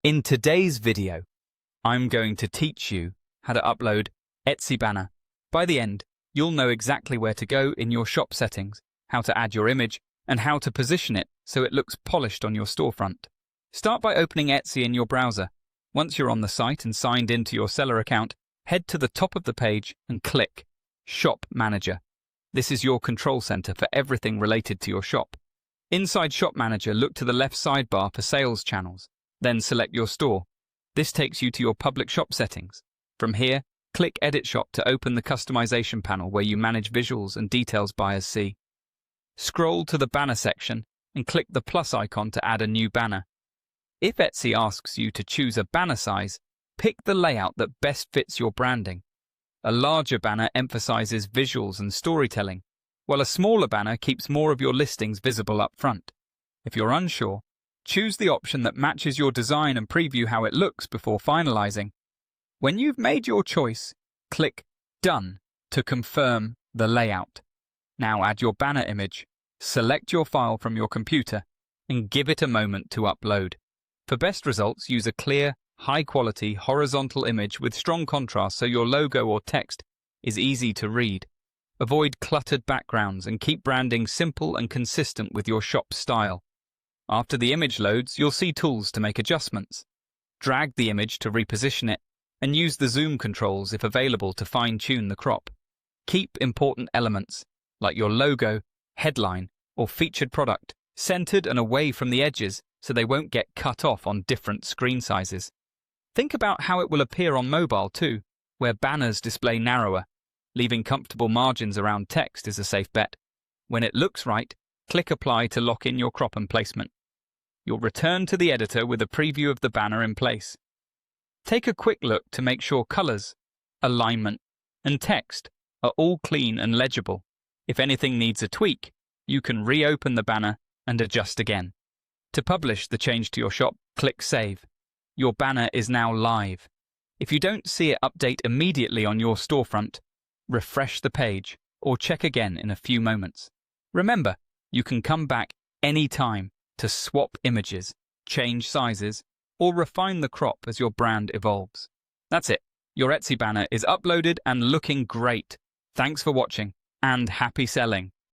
In today's video, I'm going to teach you how to upload Etsy banner. By the end, you'll know exactly where to go in your shop settings, how to add your image, and how to position it so it looks polished on your storefront. Start by opening Etsy in your browser. Once you're on the site and signed into your seller account, head to the top of the page and click Shop Manager. This is your control center for everything related to your shop. Inside Shop Manager, look to the left sidebar for sales channels. Then select your store. This takes you to your public shop settings. From here, click Edit Shop to open the customization panel where you manage visuals and details buyers see. Scroll to the banner section and click the plus icon to add a new banner. If Etsy asks you to choose a banner size, pick the layout that best fits your branding. A larger banner emphasizes visuals and storytelling, while a smaller banner keeps more of your listings visible up front. If you're unsure, choose the option that matches your design and preview how it looks before finalizing. When you've made your choice, click Done to confirm the layout. Now add your banner image, select your file from your computer, and give it a moment to upload. For best results, use a clear, high-quality, horizontal image with strong contrast so your logo or text is easy to read. Avoid cluttered backgrounds and keep branding simple and consistent with your shop style. After the image loads, you'll see tools to make adjustments. Drag the image to reposition it, and use the zoom controls if available to fine-tune the crop. Keep important elements, like your logo, headline, or featured product, centered and away from the edges so they won't get cut off on different screen sizes. Think about how it will appear on mobile too, where banners display narrower. Leaving comfortable margins around text is a safe bet. When it looks right, click Apply to lock in your crop and placement. You'll return to the editor with a preview of the banner in place. Take a quick look to make sure colors, alignment, and text are all clean and legible. If anything needs a tweak, you can reopen the banner and adjust again. To publish the change to your shop, click Save. Your banner is now live. If you don't see it update immediately on your storefront, refresh the page or check again in a few moments. Remember, you can come back anytime to swap images, change sizes, or refine the crop as your brand evolves. That's it. Your Etsy banner is uploaded and looking great. Thanks for watching, and happy selling.